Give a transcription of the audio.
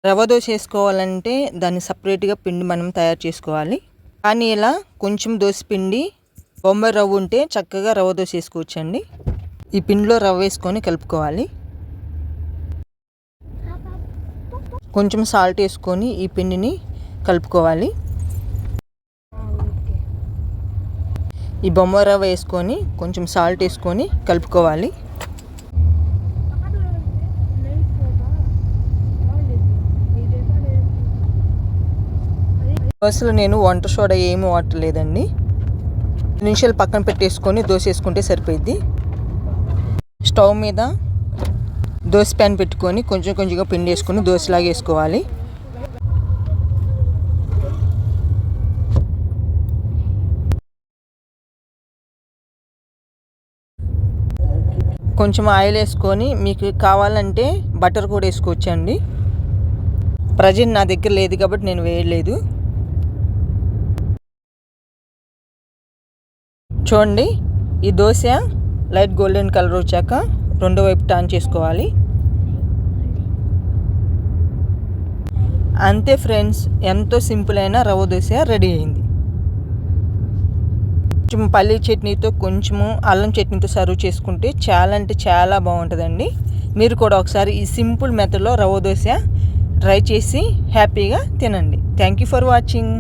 రవ్వ దోశ వేసుకోవాలంటే దాన్ని సపరేట్గా పిండి మనం తయారు చేసుకోవాలి. కానీ ఇలా కొంచెం దోశ పిండి బొంబాయి రవ్వ ఉంటే చక్కగా రవ్వ దోశ వేసుకోవచ్చండి. ఈ పిండిలో రవ్వ వేసుకొని కలుపుకోవాలి. కొంచెం సాల్ట్ వేసుకొని ఈ పిండిని కలుపుకోవాలి. ఈ బొంబాయి రవ్వ వేసుకొని కొంచెం సాల్ట్ వేసుకొని కలుపుకోవాలి. దోశలో నేను వంట సోడా ఏమీ వాడలేదండి. నిమిషాలు పక్కన పెట్టేసుకొని దోశ వేసుకుంటే సరిపోయింది. స్టవ్ మీద దోశ ప్యాన్ పెట్టుకొని కొంచెం కొంచెంగా పిండి వేసుకొని దోశలాగా వేసుకోవాలి. కొంచెం ఆయిల్ వేసుకొని మీకు కావాలంటే బటర్ కూడా వేసుకోవచ్చండి. ప్రజెంట్ నా దగ్గర లేదు కాబట్టి నేను వేయలేదు. చూడండి, ఈ దోశ లైట్ గోల్డెన్ కలర్ వచ్చాక రెండో వైపు టర్న్ చేసుకోవాలి. అంతే ఫ్రెండ్స్, ఎంతో సింపుల్ అయిన రవ్వ దోశ రెడీ అయింది. కొంచెం పల్లీ చట్నీతో కొంచెము అల్లం చట్నీతో సర్వ్ చేసుకుంటే చాలా అంటే చాలా బాగుంటుందండి. మీరు కూడా ఒకసారి ఈ సింపుల్ మెథడ్లో రవ్వ దోశ ట్రై చేసి హ్యాపీగా తినండి. Thank you for watching.